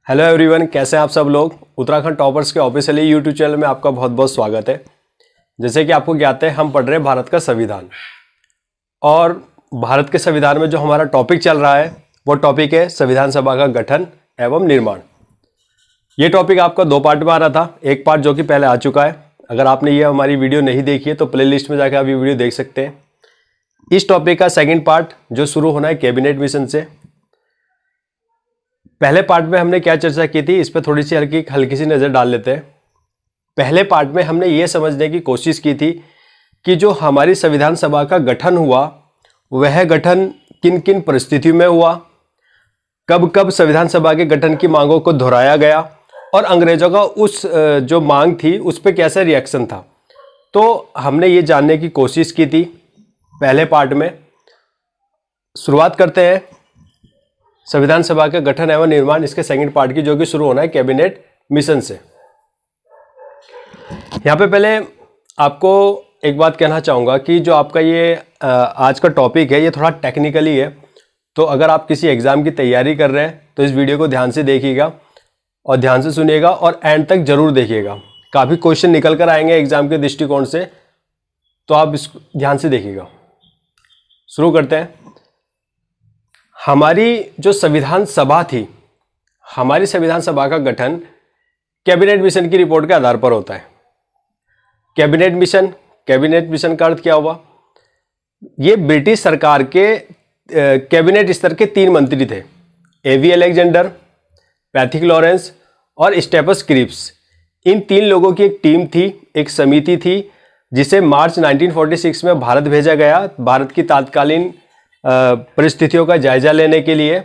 Hello everyone, कैसे हैं आप सब लोग। उत्तराखंड टॉपर्स के ऑफिशियली यूट्यूब चैनल में आपका बहुत बहुत स्वागत है। जैसे कि आपको ज्ञात है, हम पढ़ रहे हैं भारत का संविधान, और भारत के संविधान में जो हमारा टॉपिक चल रहा है वो टॉपिक है संविधान सभा का गठन एवं निर्माण। ये टॉपिक आपका 2 पार्ट में आ रहा था। एक पार्ट जो कि पहले आ चुका है, अगर आपने ये हमारी वीडियो नहीं देखी है तो प्ले लिस्ट में जाकर आप ये वीडियो देख सकते हैं। इस टॉपिक का सेकेंड पार्ट जो शुरू होना है कैबिनेट मिशन से। पहले पार्ट में हमने क्या चर्चा की थी, इस पर थोड़ी सी हल्की सी नज़र डाल लेते हैं। पहले पार्ट में हमने ये समझने की कोशिश की थी कि जो हमारी संविधान सभा का गठन हुआ वह गठन किन किन परिस्थितियों में हुआ, कब कब संविधान सभा के गठन की मांगों को दोहराया गया और अंग्रेजों का उस जो मांग थी उस पर कैसा रिएक्शन था। तो हमने ये जानने की कोशिश की थी पहले पार्ट में। शुरुआत करते हैं संविधान सभा के गठन एवं निर्माण, इसके सेकंड पार्ट की, जो कि शुरू होना है कैबिनेट मिशन से। यहाँ पे पहले आपको एक बात कहना चाहूँगा कि जो आपका ये आज का टॉपिक है ये थोड़ा टेक्निकली है, तो अगर आप किसी एग्ज़ाम की तैयारी कर रहे हैं तो इस वीडियो को ध्यान से देखिएगा और ध्यान से सुनिएगा और एंड तक जरूर देखिएगा। काफ़ी क्वेश्चन निकल कर आएंगे एग्ज़ाम के दृष्टिकोण से, तो आप इसको ध्यान से देखिएगा। शुरू करते हैं। हमारी जो संविधान सभा थी, हमारी संविधान सभा का गठन कैबिनेट मिशन की रिपोर्ट के आधार पर होता है। कैबिनेट मिशन का अर्थ क्या हुआ? ये ब्रिटिश सरकार के कैबिनेट स्तर के 3 मंत्री थे, एवी अलेक्जेंडर, पैथिक लॉरेंस और स्टेपस क्रिप्स। इन 3 लोगों की एक टीम थी, एक समिति थी, जिसे मार्च 1946 में भारत भेजा गया भारत की तात्कालीन परिस्थितियों का जायजा लेने के लिए,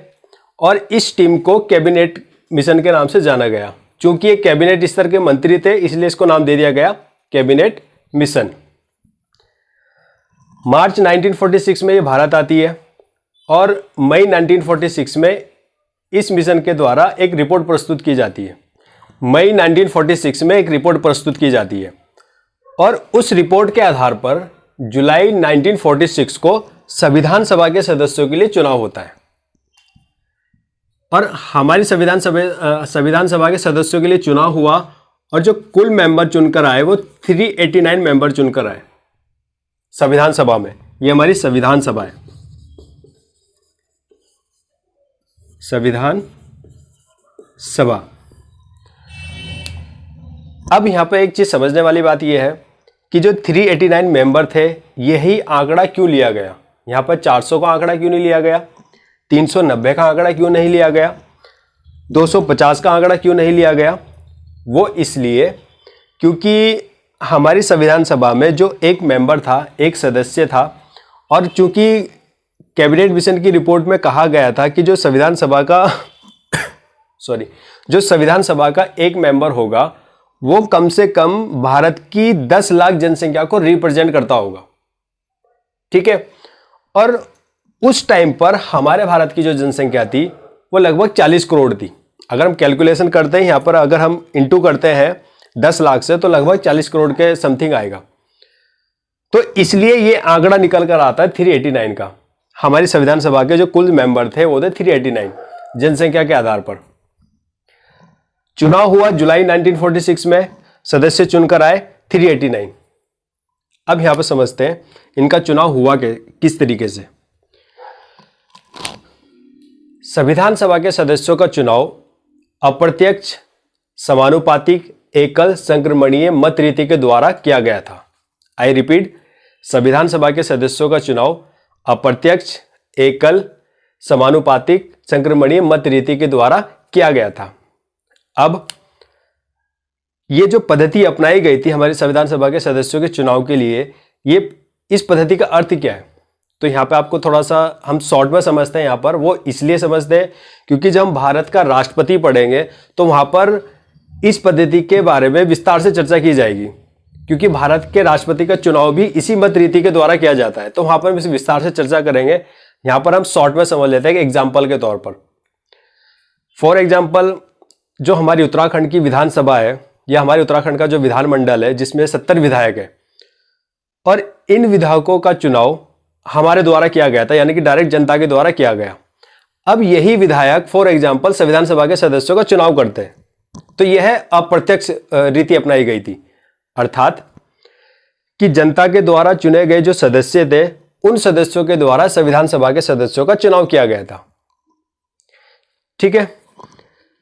और इस टीम को कैबिनेट मिशन के नाम से जाना गया। चूंकि ये कैबिनेट स्तर के मंत्री थे इसलिए इसको नाम दे दिया गया कैबिनेट मिशन। मार्च 1946 में ये भारत आती है और मई 1946 में इस मिशन के द्वारा एक रिपोर्ट प्रस्तुत की जाती है। मई 1946 में एक रिपोर्ट प्रस्तुत की जाती है और उस रिपोर्ट के आधार पर जुलाई 1946 को संविधान सभा के सदस्यों के लिए चुनाव होता है। और हमारी संविधान सभा के सदस्यों के लिए चुनाव हुआ और जो कुल मेंबर चुनकर आए वो 389 मेंबर चुनकर आए संविधान सभा में। ये हमारी संविधान सभा है, संविधान सभा। अब यहां पर एक चीज समझने वाली बात यह है कि जो 389 मेंबर थे, यही आंकड़ा क्यों लिया गया? यहाँ पर 400 का आंकड़ा क्यों नहीं लिया गया? 390 का आंकड़ा क्यों नहीं लिया गया? 250 का आंकड़ा क्यों नहीं लिया गया? वो इसलिए क्योंकि हमारी संविधान सभा में जो एक मेंबर था, एक सदस्य था, और चूंकि कैबिनेट मिशन की रिपोर्ट में कहा गया था कि जो संविधान सभा का एक मेंबर होगा वो कम से कम भारत की 10 लाख जनसंख्या को रिप्रेजेंट करता होगा, ठीक है। और उस टाइम पर हमारे भारत की जो जनसंख्या थी वो लगभग 40 करोड़ थी। अगर हम कैलकुलेशन करते हैं यहाँ पर, अगर हम इंटू करते हैं 10 लाख से, तो लगभग 40 करोड़ के समथिंग आएगा। तो इसलिए ये आंकड़ा निकल कर आता है 389 का। हमारी संविधान सभा के जो कुल मेंबर थे वो थे 389 जनसंख्या के आधार पर। चुनाव हुआ जुलाई 1946 में, सदस्य चुनकर आए 389। अब यहां पर समझते हैं इनका चुनाव हुआ किस तरीके से। संविधान सभा के सदस्यों का चुनाव अप्रत्यक्ष, समानुपातिक, एकल, संक्रमणीय मत रीति के द्वारा किया गया था। आई रिपीट, संविधान सभा के सदस्यों का चुनाव अप्रत्यक्ष, एकल, समानुपातिक, संक्रमणीय मत रीति के द्वारा किया गया था। अब ये जो पद्धति अपनाई गई थी हमारी संविधान सभा के सदस्यों के चुनाव के लिए, ये इस पद्धति का अर्थ क्या है? तो यहाँ पे आपको थोड़ा सा हम शॉर्ट में समझते हैं। यहाँ पर वो इसलिए समझते हैं क्योंकि जब हम भारत का राष्ट्रपति पढ़ेंगे तो वहाँ पर इस पद्धति के बारे में विस्तार से चर्चा की जाएगी, क्योंकि भारत के राष्ट्रपति का चुनाव भी इसी मत रीति के द्वारा किया जाता है। तो वहाँ पर हम इसे विस्तार से चर्चा करेंगे। यहाँ पर हम शॉर्ट में समझ लेते हैं कि एग्जाम्पल के तौर पर, फॉर एग्जाम्पल, जो हमारी उत्तराखंड की विधानसभा है या हमारे उत्तराखंड का जो विधानमंडल है जिसमें 70 विधायक है, और इन विधायकों का चुनाव हमारे द्वारा किया गया था, यानी कि डायरेक्ट जनता के द्वारा किया गया। अब यही विधायक फॉर एग्जाम्पल संविधान सभा के सदस्यों का चुनाव करते हैं, तो यह अप्रत्यक्ष रीति अपनाई गई थी, अर्थात कि जनता के द्वारा चुने गए जो सदस्य थे उन सदस्यों के द्वारा संविधान सभा के सदस्यों का चुनाव किया गया था। ठीक है,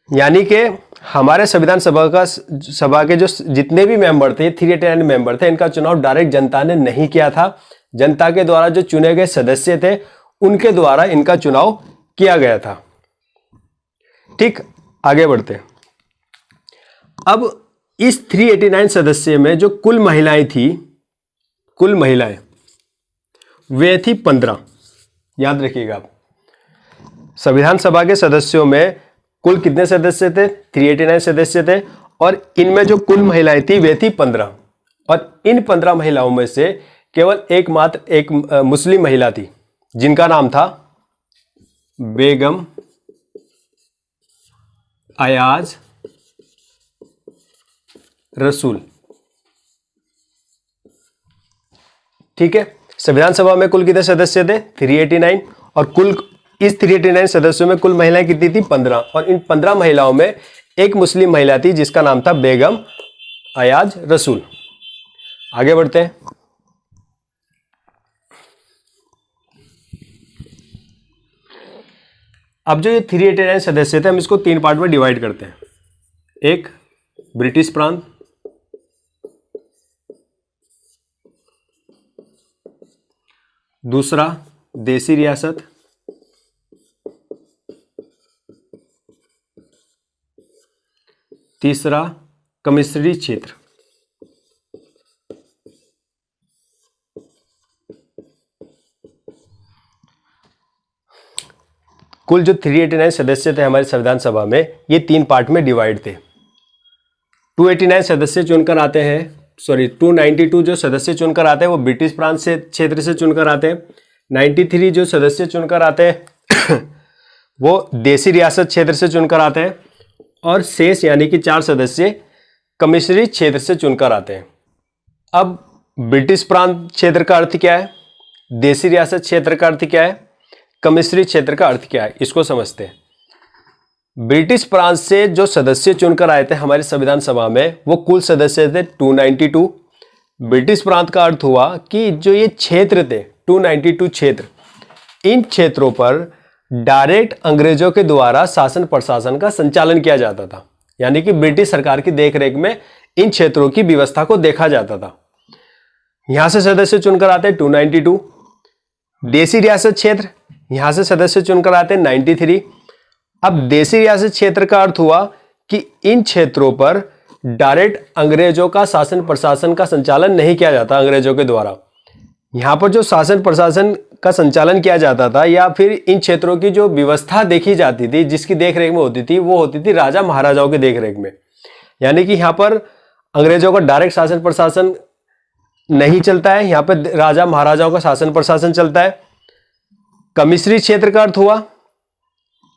यानी कि हमारे संविधान सभा के जो जितने भी मेंबर थे, 389 मेंबर थे, इनका चुनाव डायरेक्ट जनता ने नहीं किया था। जनता के द्वारा जो चुने गए सदस्य थे उनके द्वारा इनका चुनाव किया गया था। ठीक, आगे बढ़ते। अब इस 389 सदस्य में जो कुल महिलाएं थी, कुल महिलाएं वे थी 15। याद रखिएगा आप, संविधान सभा के सदस्यों में कुल कितने सदस्य थे? 389 सदस्य थे, और इनमें जो कुल महिलाएं थी वे थी 15। और इन 15 महिलाओं में से केवल एकमात्र एक मुस्लिम महिला थी जिनका नाम था बेगम अयाज रसूल। ठीक है, संविधान सभा में कुल कितने सदस्य थे? 389, और कुल इस 389 सदस्यों में कुल महिलाएं कितनी थी? 15, और इन 15 महिलाओं में एक मुस्लिम महिला थी जिसका नाम था बेगम अयाज रसूल। आगे बढ़ते हैं। अब जो ये 389 सदस्य थे हम इसको 3 पार्ट में डिवाइड करते हैं। एक ब्रिटिश प्रांत, दूसरा देसी रियासत, तीसरा कमिश्नरी क्षेत्र। कुल जो 389 सदस्य थे हमारे संविधान सभा में, ये 3 पार्ट में डिवाइड थे। 289 सदस्य चुनकर आते हैं, 292 जो सदस्य चुनकर आते हैं वो ब्रिटिश प्रांत से क्षेत्र से चुनकर आते हैं। 93 जो सदस्य चुनकर आते हैं वो देसी रियासत क्षेत्र से चुनकर आते हैं, और शेष यानी कि 4 सदस्य कमिश्नरी क्षेत्र से चुनकर आते हैं। अब ब्रिटिश प्रांत क्षेत्र का अर्थ क्या है, देसी रियासत क्षेत्र का अर्थ क्या है, कमिश्नरी क्षेत्र का अर्थ क्या है, इसको समझते हैं। ब्रिटिश प्रांत से जो सदस्य चुनकर आए थे हमारी संविधान सभा में वो कुल सदस्य थे 292। ब्रिटिश प्रांत का अर्थ हुआ कि जो ये क्षेत्र थे 292 क्षेत्र, इन क्षेत्रों पर डायरेक्ट अंग्रेजों के द्वारा शासन प्रशासन का संचालन किया जाता था, यानी कि ब्रिटिश सरकार की देखरेख में इन क्षेत्रों की व्यवस्था को देखा जाता था। यहां से सदस्य चुनकर आते हैं 292। देसी रियासत क्षेत्र, यहां से सदस्य चुनकर आते हैं 93। अब देसी रियासत क्षेत्र का अर्थ हुआ कि इन क्षेत्रों पर डायरेक्ट अंग्रेजों का शासन प्रशासन का संचालन नहीं किया जाता अंग्रेजों के द्वारा। यहां पर जो शासन प्रशासन का संचालन किया जाता था या फिर इन क्षेत्रों की जो व्यवस्था देखी जाती थी, जिसकी देखरेख में होती थी, वो होती थी राजा महाराजाओं की देखरेख में। यानी कि यहां पर अंग्रेजों का डायरेक्ट शासन प्रशासन नहीं चलता है, यहां पर राजा महाराजाओं का शासन प्रशासन चलता है। कमिश्नरी क्षेत्र का अर्थ हुआ,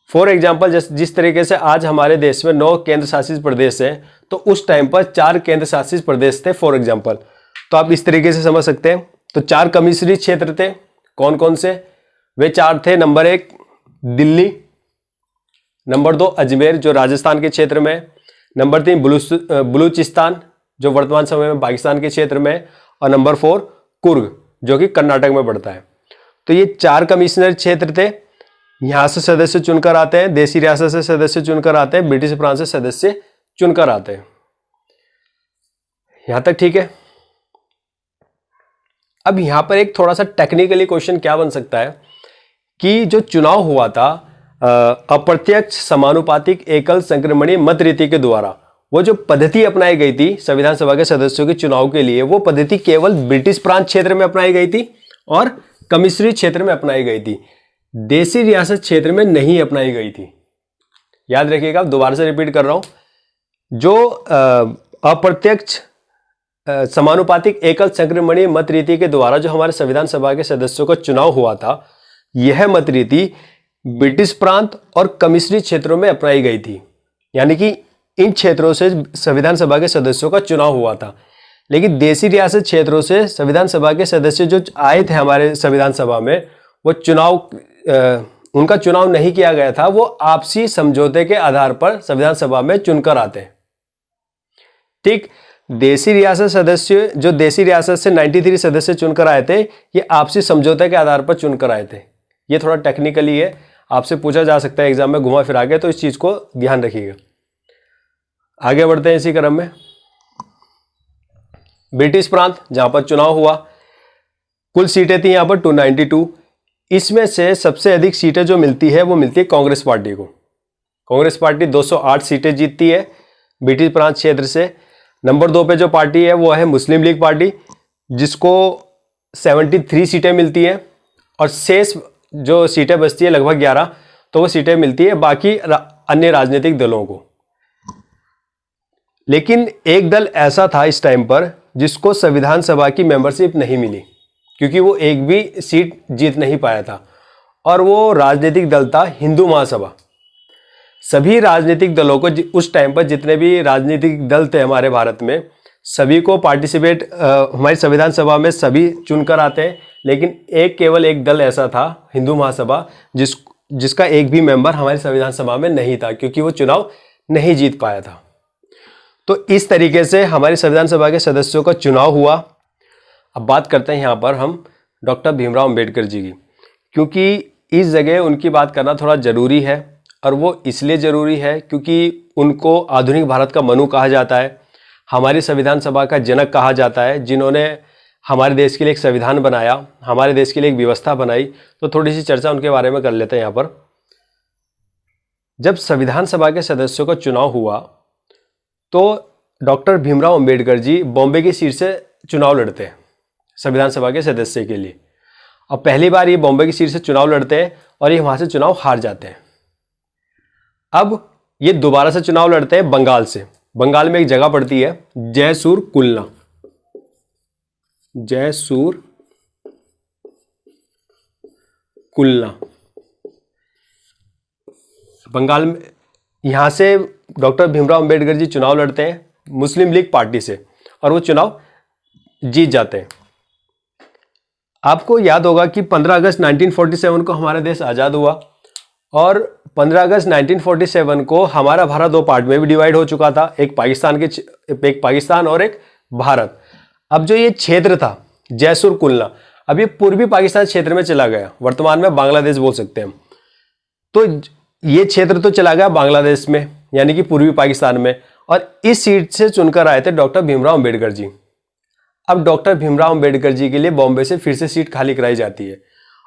फॉर एग्जाम्पल जिस तरीके से आज हमारे देश में 9 केंद्र शासित प्रदेश हैं, तो उस टाइम पर 4 केंद्र शासित प्रदेश थे फॉर एग्जाम्पल। तो आप इस तरीके से समझ सकते हैं। तो 4 कमिश्नरी क्षेत्र थे। कौन कौन से? वे 4 थे। नंबर 1 दिल्ली, नंबर 2 अजमेर जो राजस्थान के क्षेत्र में, नंबर 3 बलूचिस्तान जो वर्तमान समय में पाकिस्तान के क्षेत्र में, और नंबर 4 कुर्ग जो कि कर्नाटक में पड़ता है। तो ये 4 कमिश्नर क्षेत्र थे। यहां से सदस्य चुनकर आते हैं, देसी रियासत से सदस्य चुनकर आते हैं, ब्रिटिश प्रांत से सदस्य चुनकर आते हैं। यहां तक ठीक है। अब यहां पर एक थोड़ा सा टेक्निकली क्वेश्चन क्या बन सकता है कि जो चुनाव हुआ था अप्रत्यक्ष समानुपातिक एकल संक्रमणीय मत रीति के द्वारा, वो जो पद्धति अपनाई गई थी संविधान सभा के सदस्यों के चुनाव के लिए, वो पद्धति केवल ब्रिटिश प्रांत क्षेत्र में अपनाई गई थी और कमिश्नरी क्षेत्र में अपनाई गई थी, देसी रियासत क्षेत्र में नहीं अपनाई गई थी। याद रखिएगा, दोबारा से रिपीट कर रहा हूं। जो अप्रत्यक्ष समानुपातिक एकल संक्रमणीय मत रीति के द्वारा जो हमारे संविधान सभा के सदस्यों का चुनाव हुआ था, यह मत रीति ब्रिटिश प्रांत और कमिश्नरी क्षेत्रों में अपनाई गई थी। यानी कि इन क्षेत्रों से संविधान सभा के सदस्यों का चुनाव हुआ था। लेकिन देसी रियासत क्षेत्रों से संविधान सभा के सदस्य जो आए थे हमारे संविधान सभा में, वो चुनाव उनका चुनाव नहीं किया गया था, वो आपसी समझौते के आधार पर संविधान सभा में चुनकर आते हैं। ठीक, देसी रियासत सदस्य जो देसी रियासत से 93 सदस्य चुनकर आए थे, ये आपसी समझौते के आधार पर चुनकर आए थे। ये थोड़ा टेक्निकली है, आपसे पूछा जा सकता है एग्जाम में घुमा फिरा के, तो इस चीज को ध्यान रखिएगा। आगे बढ़ते हैं इसी क्रम में। ब्रिटिश प्रांत जहां पर चुनाव हुआ, कुल सीटें थी यहां पर 292। इसमें से सबसे अधिक सीटें जो मिलती है वो मिलती है कांग्रेस पार्टी को। कांग्रेस पार्टी 208 सीटें जीतती है ब्रिटिश प्रांत क्षेत्र से। नंबर 2 पे जो पार्टी है वो है मुस्लिम लीग पार्टी, जिसको 73 सीटें मिलती हैं, और शेष जो सीटें बचती है लगभग 11, तो वो सीटें मिलती है बाकी अन्य राजनीतिक दलों को। लेकिन एक दल ऐसा था इस टाइम पर जिसको संविधान सभा की मेंबरशिप नहीं मिली, क्योंकि वो एक भी सीट जीत नहीं पाया था, और वो राजनीतिक दल था हिंदू महासभा। सभी राजनीतिक दलों को उस टाइम पर जितने भी राजनीतिक दल थे हमारे भारत में, सभी को पार्टिसिपेट हमारी संविधान सभा में सभी चुनकर आते हैं, लेकिन केवल एक दल ऐसा था हिंदू महासभा जिसका एक भी मेंबर हमारी संविधान सभा में नहीं था, क्योंकि वो चुनाव नहीं जीत पाया था। तो इस तरीके से हमारी संविधान सभा के सदस्यों का चुनाव हुआ। अब बात करते हैं यहाँ पर हम डॉक्टर भीमराव अंबेडकर जी की, क्योंकि इस जगह उनकी बात करना थोड़ा ज़रूरी है, और वो इसलिए ज़रूरी है क्योंकि उनको आधुनिक भारत का मनु कहा जाता है, हमारी संविधान सभा का जनक कहा जाता है, जिन्होंने हमारे देश के लिए एक संविधान बनाया, हमारे देश के लिए एक व्यवस्था बनाई। तो थोड़ी सी चर्चा उनके बारे में कर लेते हैं यहाँ पर। जब संविधान सभा के सदस्यों का चुनाव हुआ तो डॉक्टर भीमराव अंबेडकर जी बॉम्बे की सीट से चुनाव लड़ते हैं संविधान सभा के सदस्य के लिए। अब पहली बार ये बॉम्बे की सीट से चुनाव लड़ते हैं और ये वहाँ से चुनाव हार जाते हैं। अब ये दोबारा से चुनाव लड़ते हैं बंगाल से। बंगाल में एक जगह पड़ती है जयसूर कुलना, जयसूर कुलना बंगाल में। यहाँ से डॉक्टर भीमराव अंबेडकर जी चुनाव लड़ते हैं मुस्लिम लीग पार्टी से, और वो चुनाव जीत जाते हैं। आपको याद होगा कि 15 अगस्त 1947 को हमारा देश आज़ाद हुआ, और 15 अगस्त 1947 को हमारा भारत दो पार्ट में भी डिवाइड हो चुका था, एक पाकिस्तान और एक भारत। अब जो ये क्षेत्र था जयसूर कुलना, अब ये पूर्वी पाकिस्तान क्षेत्र में चला गया, वर्तमान में बांग्लादेश बोल सकते हैं हम। तो ये क्षेत्र तो चला गया बांग्लादेश में, यानी कि पूर्वी पाकिस्तान में, और इस सीट से चुनकर आए थे डॉक्टर भीमराव अंबेडकर जी। अब डॉक्टर भीमराव अंबेडकर जी के लिए बॉम्बे से फिर से सीट खाली कराई जाती है,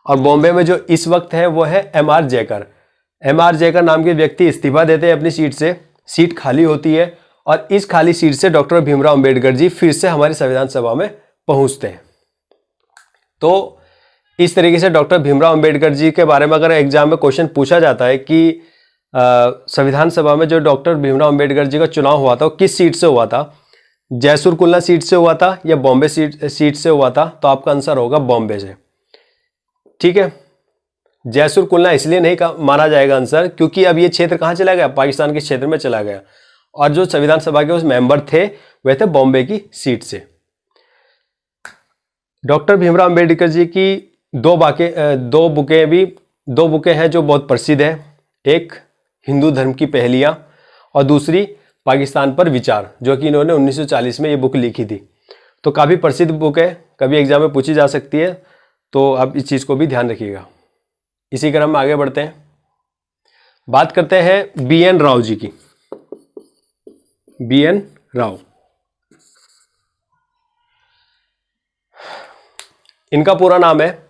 और बॉम्बे में जो इस वक्त है वो है M.R. जयकर। M.R. जयकर नाम के व्यक्ति इस्तीफा देते हैं अपनी सीट से, सीट खाली होती है, और इस खाली सीट से डॉक्टर भीमराव अंबेडकर जी फिर से हमारी संविधान सभा में पहुंचते हैं। तो इस तरीके से डॉक्टर भीमराव अंबेडकर जी के बारे में अगर एग्जाम में क्वेश्चन पूछा जाता है कि संविधान सभा में जो डॉक्टर भीमराव अंबेडकर जी का चुनाव हुआ था वो किस सीट से हुआ था, जयसूर कुलना सीट से हुआ था या बॉम्बे सीट से हुआ था, तो आपका आंसर होगा बॉम्बे से। ठीक है, जयसूर कुलना इसलिए नहीं माना जाएगा आंसर क्योंकि अब ये क्षेत्र कहाँ चला गया, पाकिस्तान के क्षेत्र में चला गया, और जो संविधान सभा के उस मेंबर थे वह थे बॉम्बे की सीट से। डॉक्टर भीमराव अंबेडकर जी की दो बुकें हैं जो बहुत प्रसिद्ध है, एक हिंदू धर्म की पहेलियां और दूसरी पाकिस्तान पर विचार, जो कि इन्होंने 1940 में ये बुक लिखी थी। तो काफ़ी प्रसिद्ध बुक है, कभी एग्जाम में पूछी जा सकती है, तो आप इस चीज़ को भी ध्यान रखिएगा। इसी क्रम में आगे बढ़ते हैं, बात करते हैं B.N. राव जी की। B.N. राव, इनका पूरा नाम है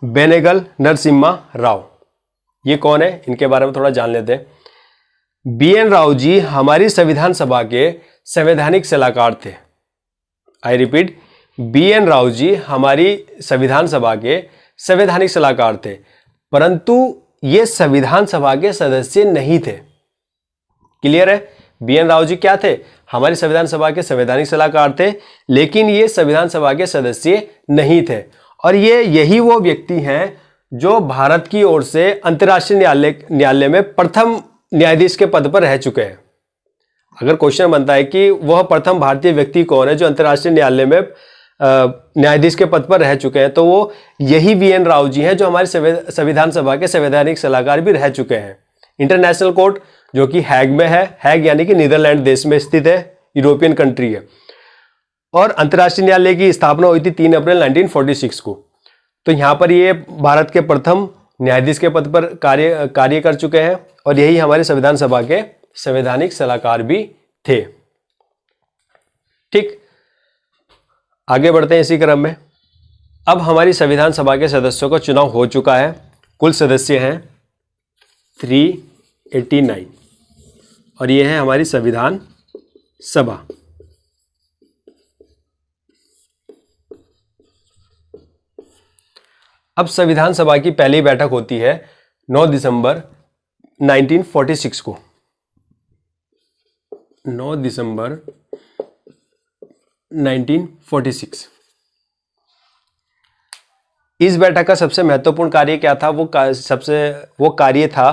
बेनेगल नरसिम्हा राव। ये कौन है, इनके बारे में थोड़ा जान लेते हैं। B.N. राव जी हमारी संविधान सभा के संवैधानिक सलाहकार थे। I repeat, B.N. Rao ji हमारी संविधान सभा के संवैधानिक सलाहकार थे, परंतु ये संविधान सभा के सदस्य नहीं थे। क्लियर है, B.N. राव जी क्या थे, हमारी संविधान सभा के संवैधानिक सलाहकार थे, लेकिन ये संविधान सभा के सदस्य नहीं थे। और ये यही वो व्यक्ति हैं जो भारत की ओर से अंतर्राष्ट्रीय न्यायालय में प्रथम न्यायाधीश के पद पर रह चुके हैं। अगर क्वेश्चन बनता है कि वह प्रथम भारतीय व्यक्ति कौन है जो अंतर्राष्ट्रीय न्यायालय में न्यायाधीश के पद पर रह चुके हैं, तो वो यही वीएन राव जी हैं जो हमारे संविधान सभा के संवैधानिक सलाहकार भी रह चुके हैं। इंटरनेशनल कोर्ट जो कि हैग में है, हैग यानी कि नीदरलैंड देश में स्थित है, यूरोपियन कंट्री है, और अंतर्राष्ट्रीय न्यायालय की स्थापना हुई थी 3 अप्रैल 1946 को। तो यहाँ पर ये भारत के प्रथम न्यायाधीश के पद पर कार्य कर चुके हैं और यही हमारे संविधान सभा के संवैधानिक सलाहकार भी थे। ठीक, आगे बढ़ते हैं इसी क्रम में। अब हमारी संविधान सभा के सदस्यों का चुनाव हो चुका है। कुल सदस्य हैं 389 और ये है हमारी संविधान सभा। अब संविधान सभा की पहली बैठक होती है 9 दिसंबर 1946 को। 9 दिसंबर 1946। इस बैठक का सबसे महत्वपूर्ण कार्य क्या था? वो कार्य था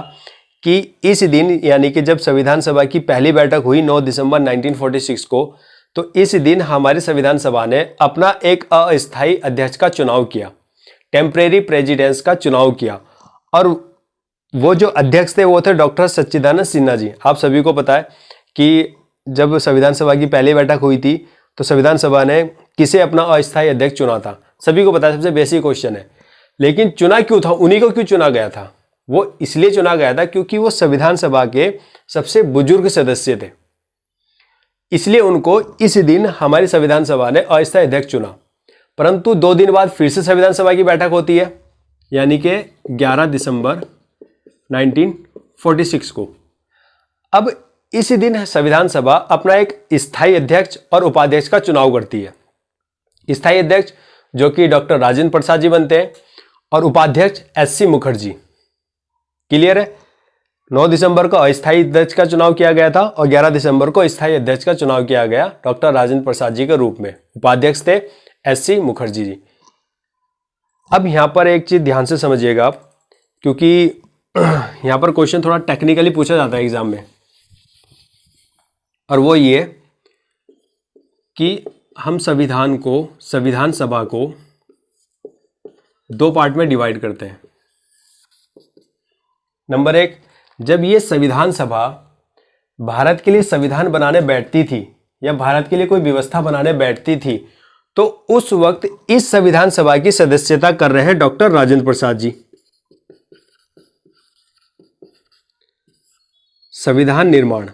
कि इस दिन यानी कि जब संविधान सभा की पहली बैठक हुई 9 दिसंबर 1946 को, तो इस दिन हमारी संविधान सभा ने अपना एक अस्थायी अध्यक्ष का चुनाव किया, टेम्परेरी प्रेसिडेंस का चुनाव किया। और वो जो अध्यक्ष थे वो थे डॉक्टर सच्चिदानंद सिन्हा जी। आप सभी को पता है कि जब संविधान सभा की पहली बैठक हुई थी तो संविधान सभा ने किसे अपना अस्थायी अध्यक्ष चुना था? सभी को पता है, सबसे बेसिक क्वेश्चन है। लेकिन चुना क्यों था? उन्हीं को क्यों चुना गया था? वो इसलिए चुना गया था क्योंकि वो संविधान सभा के सबसे बुजुर्ग सदस्य थे, इसलिए उनको इस दिन हमारी संविधान सभा ने अस्थायी अध्यक्ष चुना। परंतु 2 दिन बाद फिर से संविधान सभा की बैठक होती है, यानी कि 11 दिसंबर 1946 को। अब इस दिन संविधान सभा अपना एक स्थायी अध्यक्ष और उपाध्यक्ष का चुनाव करती है। स्थायी अध्यक्ष जो कि डॉक्टर राजेंद्र प्रसाद जी बनते हैं और उपाध्यक्ष एससी मुखर्जी। क्लियर है? 9 दिसंबर को अस्थायी अध्यक्ष का चुनाव किया गया था और 11 दिसंबर को स्थायी अध्यक्ष का चुनाव किया गया डॉक्टर राजेंद्र प्रसाद जी के रूप में। उपाध्यक्ष थे एससी मुखर्जी जी। अब यहां पर एक चीज ध्यान से समझिएगा आप, क्योंकि यहां पर क्वेश्चन थोड़ा टेक्निकली पूछा जाता है एग्जाम में, और वो ये कि हम संविधान सभा को 2 पार्ट में डिवाइड करते हैं। नंबर 1, जब ये संविधान सभा भारत के लिए संविधान बनाने बैठती थी या भारत के लिए कोई व्यवस्था बनाने बैठती थी, तो उस वक्त इस संविधान सभा की सदस्यता कर रहे हैं डॉक्टर राजेंद्र प्रसाद जी। संविधान निर्माण,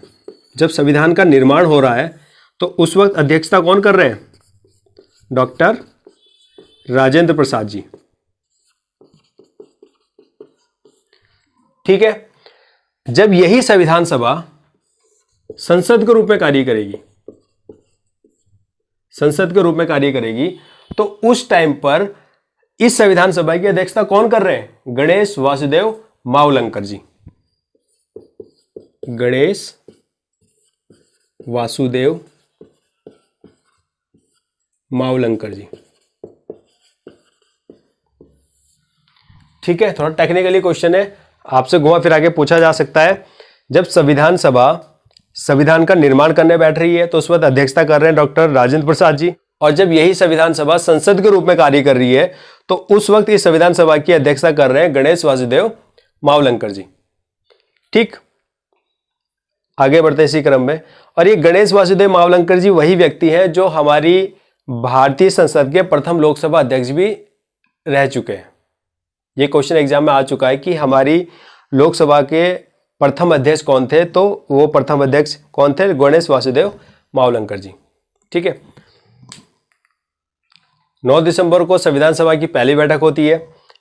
जब संविधान का निर्माण हो रहा है तो उस वक्त अध्यक्षता कौन कर रहे हैं? डॉक्टर राजेंद्र प्रसाद जी। ठीक है, जब यही संविधान सभा संसद के रूप में कार्य करेगी, तो उस टाइम पर इस संविधान सभा की अध्यक्षता कौन कर रहे हैं? गणेश वासुदेव मावलंकर जी। गणेश वासुदेव मावलंकर जी। ठीक है, थोड़ा टेक्निकली क्वेश्चन है, आपसे घुमा फिरा के पूछा जा सकता है। जब संविधान सभा संविधान का निर्माण करने बैठ रही है तो उस वक्त अध्यक्षता कर रहे हैं डॉक्टर राजेंद्र प्रसाद जी, और जब यही संविधान सभा संसद के रूप में कार्य कर रही है तो उस वक्त इस संविधान सभा की अध्यक्षता कर रहे हैं गणेश वासुदेव मावलंकर जी। ठीक, आगे बढ़ते इसी क्रम में। और ये गणेश वासुदेव मावलंकर जी वही व्यक्ति हैं जो हमारी भारतीय संसद के प्रथम लोकसभा अध्यक्ष भी रह चुके हैं। ये क्वेश्चन एग्जाम में आ चुका है कि हमारी लोकसभा के प्रथम अध्यक्ष कौन थे, तो वो प्रथम अध्यक्ष कौन थे? गणेश वासुदेव मावलंकर जी। ठीक है, 9 दिसंबर को संविधान सभा की पहली बैठक होती है।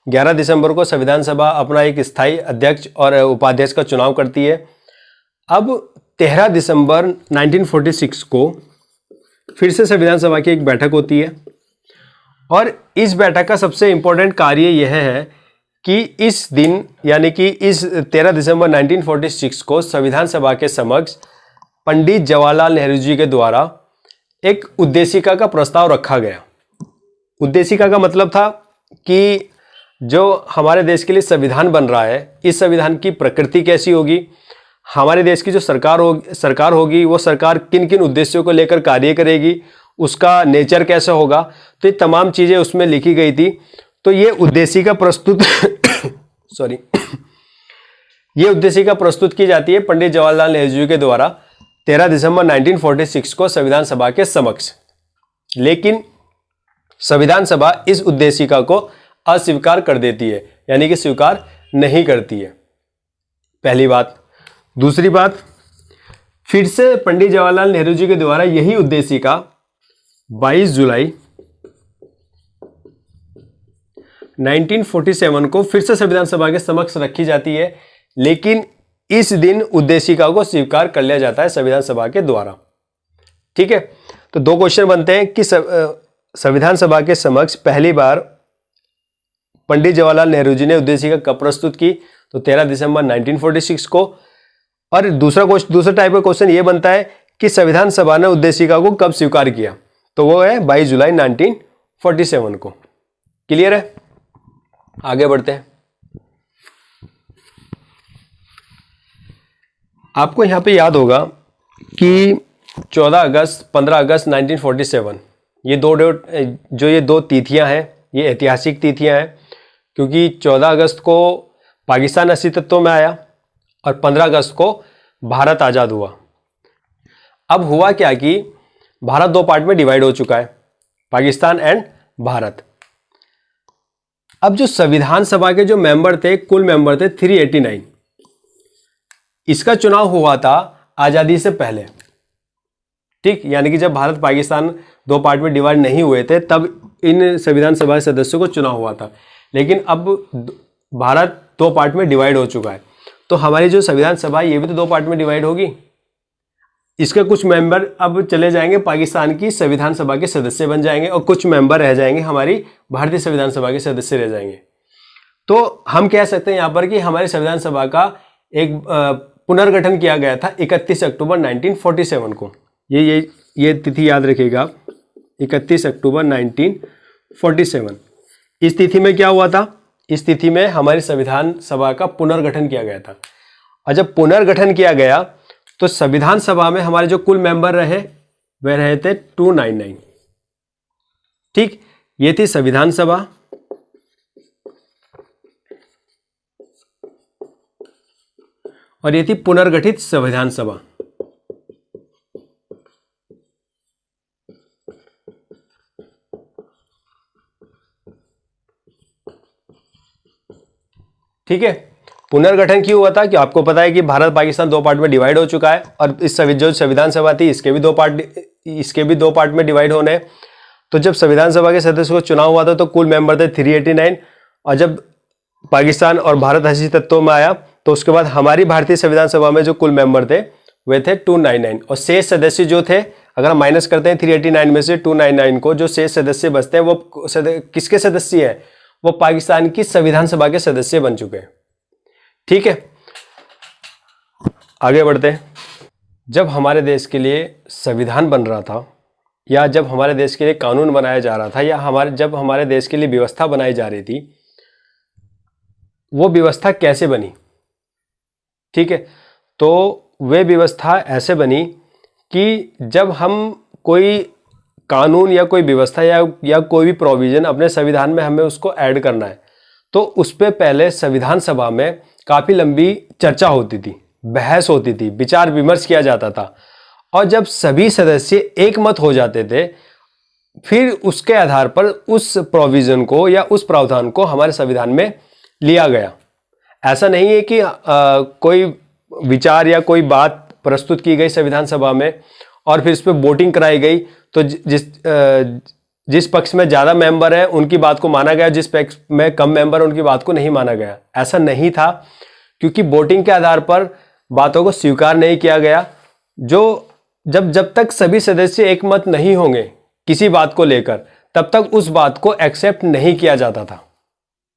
11 दिसंबर को संविधान सभा अपना एक स्थायी अध्यक्ष और उपाध्यक्ष का चुनाव करती है। अब 13 दिसंबर 1946 को फिर से संविधान सभा की एक बैठक होती है, और इस बैठक का सबसे इंपॉर्टेंट कार्य यह है कि इस दिन यानी कि इस 13 दिसंबर 1946 को संविधान सभा के समक्ष पंडित जवाहरलाल नेहरू जी के द्वारा एक उद्देशिका का प्रस्ताव रखा गया। उद्देशिका का मतलब था कि जो हमारे देश के लिए संविधान बन रहा है, इस संविधान की प्रकृति कैसी होगी, हमारे देश की जो सरकार होगी वो सरकार किन किन उद्देश्यों को लेकर कार्य करेगी, उसका नेचर कैसा होगा, तो ये तमाम चीज़ें उसमें लिखी गई थी। तो ये उद्देशिका प्रस्तुत सॉरी ये उद्देशिका प्रस्तुत की जाती है पंडित जवाहरलाल नेहरू जी के द्वारा 13 दिसंबर 1946 को संविधान सभा के समक्ष। लेकिन संविधान सभा इस उद्देशिका को अस्वीकार कर देती है, यानी कि स्वीकार नहीं करती है, पहली बात। दूसरी बात, फिर से पंडित जवाहरलाल नेहरू जी के द्वारा यही उद्देशिका 22 जुलाई 1947 को फिर से संविधान सभा के समक्ष रखी जाती है, लेकिन इस दिन उद्देशिका को स्वीकार कर लिया जाता है संविधान सभा के द्वारा। ठीक है, तो दो क्वेश्चन बनते हैं कि संविधान सभा के समक्ष पहली बार पंडित जवाहरलाल नेहरू जी ने उद्देशिका कब प्रस्तुत की, तो 13 दिसंबर 1946 को। और दूसरा टाइप का क्वेश्चन ये बनता है कि संविधान सभा ने उद्देशिका को कब स्वीकार किया, तो वो है 22 जुलाई 1947 को। क्लियर है, आगे बढ़ते हैं। आपको यहां पे याद होगा कि 14 अगस्त 15 अगस्त 1947 ये दो तिथियां हैं, ये ऐतिहासिक तिथियां हैं, क्योंकि 14 अगस्त को पाकिस्तान अस्तित्व में आया और 15 अगस्त को भारत आज़ाद हुआ। अब हुआ क्या कि भारत दो पार्ट में डिवाइड हो चुका है, पाकिस्तान एंड भारत। अब जो संविधान सभा के जो मेंबर थे, कुल मेंबर थे 389। इसका चुनाव हुआ था आज़ादी से पहले, ठीक, यानी कि जब भारत पाकिस्तान दो पार्ट में डिवाइड नहीं हुए थे तब इन संविधान सभा के सदस्यों को चुनाव हुआ था। लेकिन अब भारत दो पार्ट में डिवाइड हो चुका है, तो हमारी जो संविधान सभा है ये भी तो दो पार्ट में डिवाइड होगी। इसके कुछ मेंबर अब चले जाएंगे पाकिस्तान की संविधान सभा के सदस्य बन जाएंगे और कुछ मेंबर रह जाएंगे हमारी भारतीय संविधान सभा के सदस्य रह जाएंगे। तो हम कह सकते हैं यहाँ पर कि हमारी संविधान सभा का एक पुनर्गठन किया गया था 31 अक्टूबर 1947 को। ये तिथि याद रखिएगा, 31 अक्टूबर 1947। इस तिथि में क्या हुआ था, इस तिथि में हमारी संविधान सभा का पुनर्गठन किया गया था। और जब पुनर्गठन किया गया तो संविधान सभा में हमारे जो कुल मेंबर रहे वे रहे थे 299। ठीक, ये थी संविधान सभा। और ये थी पुनर्गठित संविधान सभा। ठीक है, पुनर्गठन क्यों हुआ था कि आपको पता है कि भारत पाकिस्तान दो पार्ट में डिवाइड हो चुका है और इस जो संविधान सभा थी इसके भी दो पार्ट में डिवाइड होने। तो जब संविधान सभा के सदस्यों को चुनाव हुआ था तो कुल मेंबर थे 389, और जब पाकिस्तान और भारत अस्तित्व में आया तो उसके बाद हमारी भारतीय संविधान सभा में जो कुल मेंबर थे वे थे 299। और शेष सदस्य जो थे, अगर हम माइनस करते हैं 389 में से 299 को, जो शेष सदस्य बचते हैं वो किसके सदस्य हैं, वो पाकिस्तान की संविधान सभा के सदस्य बन चुके हैं। ठीक है, आगे बढ़ते हैं। जब हमारे देश के लिए संविधान बन रहा था या जब हमारे देश के लिए कानून बनाया जा रहा था या जब हमारे देश के लिए व्यवस्था बनाई जा रही थी, वो व्यवस्था कैसे बनी? ठीक है, तो वे व्यवस्था ऐसे बनी कि जब हम कोई कानून या कोई व्यवस्था या कोई भी प्रोविजन अपने संविधान में हमें उसको ऐड करना है तो उस पर पहले संविधान सभा में काफ़ी लंबी चर्चा होती थी, बहस होती थी, विचार विमर्श किया जाता था। और जब सभी सदस्य एक मत हो जाते थे फिर उसके आधार पर उस प्रोविजन को या उस प्रावधान को हमारे संविधान में लिया गया। ऐसा नहीं है कि कोई विचार या कोई बात प्रस्तुत की गई संविधान सभा में और फिर इस पर वोटिंग कराई गई तो जिस पक्ष में ज़्यादा मेंबर है उनकी बात को माना गया, जिस पक्ष में कम मेंबर उनकी बात को नहीं माना गया। ऐसा नहीं था, क्योंकि वोटिंग के आधार पर बातों को स्वीकार नहीं किया गया। जब तक सभी सदस्य एक मत नहीं होंगे किसी बात को लेकर तब तक उस बात को एक्सेप्ट नहीं किया जाता था।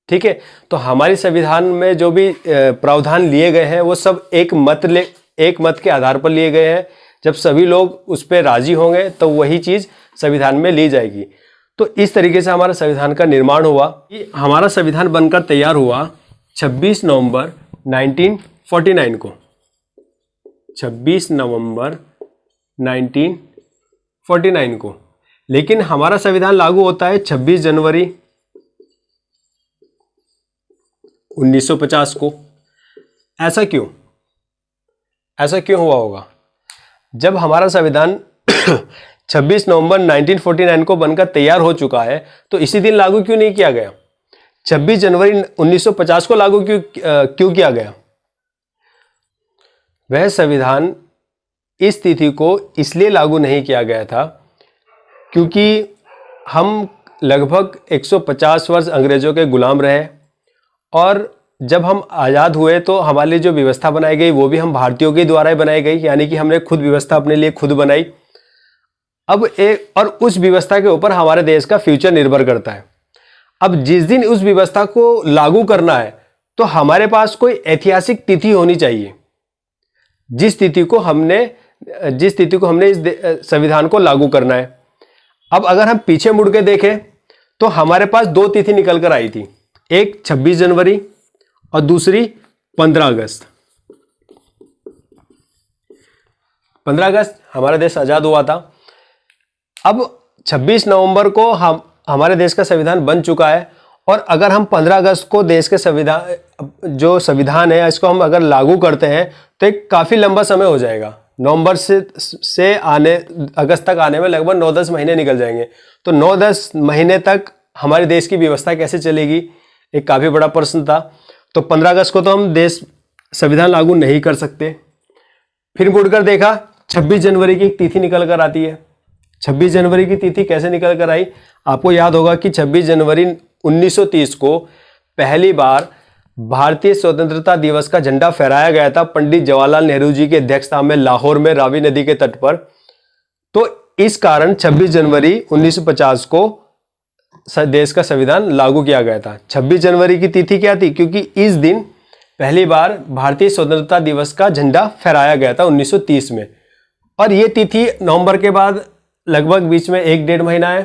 ठीक है, तो हमारी संविधान में जो भी प्रावधान लिए गए हैं वो सब एक मत के आधार पर लिए गए हैं। जब सभी लोग उस पर राजी होंगे तो वही चीज़ संविधान में ली जाएगी। तो इस तरीके से हमारा संविधान का निर्माण हुआ। हमारा संविधान बनकर तैयार हुआ 26 नवंबर 1949 को। 26 नवंबर 1949 को, लेकिन हमारा संविधान लागू होता है 26 जनवरी 1950 को। ऐसा क्यों हुआ होगा? जब हमारा संविधान 26 नवंबर 1949 को बनकर तैयार हो चुका है तो इसी दिन लागू क्यों नहीं किया गया? 26 जनवरी 1950 को लागू क्यों किया गया? वह संविधान इस तिथि को इसलिए लागू नहीं किया गया था क्योंकि हम लगभग 150 वर्ष अंग्रेजों के गुलाम रहे, और जब हम आज़ाद हुए तो हमारे लिए जो व्यवस्था बनाई गई वो भी हम भारतीयों के द्वारा ही बनाई गई, यानी कि हमने खुद व्यवस्था अपने लिए खुद बनाई। और उस व्यवस्था के ऊपर हमारे देश का फ्यूचर निर्भर करता है। अब जिस दिन उस व्यवस्था को लागू करना है तो हमारे पास कोई ऐतिहासिक तिथि होनी चाहिए जिस तिथि को हमने इस संविधान को लागू करना है। अब अगर हम पीछे मुड़ के देखें तो हमारे पास दो तिथि निकल कर आई थी, एक 26 जनवरी और दूसरी 15 अगस्त। 15 अगस्त हमारा देश आजाद हुआ था। अब 26 नवंबर को हमारे देश का संविधान बन चुका है, और अगर हम 15 अगस्त को देश के संविधान है इसको हम अगर लागू करते हैं तो एक काफ़ी लंबा समय हो जाएगा। नवंबर से अगस्त तक आने में लगभग 9-10 महीने निकल जाएंगे। तो 9-10 महीने तक हमारे देश की व्यवस्था कैसे चलेगी, एक काफ़ी बड़ा प्रश्न था। तो 15 अगस्त को तो हम संविधान लागू नहीं कर सकते। फिर मुड़कर देखा 26 जनवरी की तिथि निकल कर आती है। 26 जनवरी की तिथि कैसे निकल कर आई? आपको याद होगा कि 26 जनवरी 1930 को पहली बार भारतीय स्वतंत्रता दिवस का झंडा फहराया गया था पंडित जवाहरलाल नेहरू जी की अध्यक्षता में लाहौर में रावी नदी के तट पर। तो इस कारण 26 जनवरी 1950 को देश का संविधान लागू किया गया था। 26 जनवरी की तिथि क्या थी? क्योंकि इस दिन पहली बार भारतीय स्वतंत्रता दिवस का झंडा फहराया गया था 1930 में, और ये तिथि नवंबर के बाद लगभग बीच में 1-1.5 महीना है,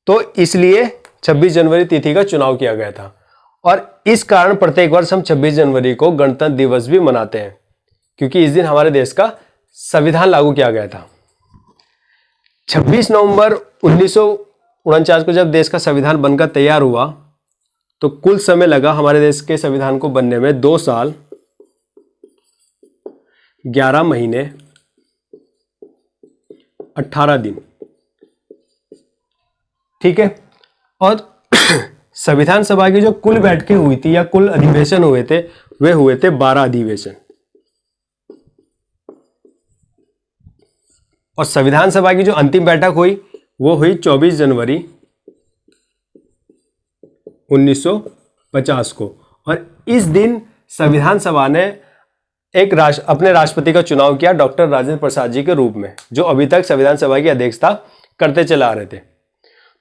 तो इसलिए 26 जनवरी तिथि का चुनाव किया गया था। और इस कारण प्रत्येक वर्ष हम 26 जनवरी को गणतंत्र दिवस भी मनाते हैं, क्योंकि इस दिन हमारे देश का संविधान लागू किया गया था। 26 नवंबर 1949 को जब देश का संविधान बनकर तैयार हुआ तो कुल समय लगा हमारे देश के संविधान को बनने में 2 साल 11 महीने 18 दिन। ठीक है। और संविधान सभा की जो कुल बैठकें हुई थी या कुल अधिवेशन हुए थे वे हुए थे 12 अधिवेशन। और संविधान सभा की जो अंतिम बैठक हुई वो हुई 24 जनवरी 1950 को। और इस दिन संविधान सभा ने अपने राष्ट्रपति का चुनाव किया डॉक्टर राजेंद्र प्रसाद जी के रूप में, जो अभी तक संविधान सभा की अध्यक्षता करते चला आ रहे थे।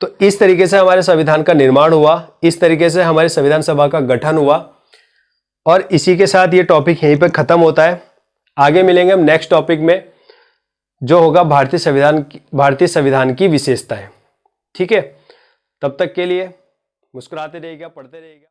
तो इस तरीके से हमारे संविधान का निर्माण हुआ, इस तरीके से हमारी संविधान सभा का गठन हुआ। और इसी के साथ ये टॉपिक यहीं पे खत्म होता है। आगे मिलेंगे हम नेक्स्ट टॉपिक में, जो होगा भारतीय संविधान की विशेषताएं। ठीक है, तब तक के लिए मुस्कुराते रहिएगा, पढ़ते रहिएगा।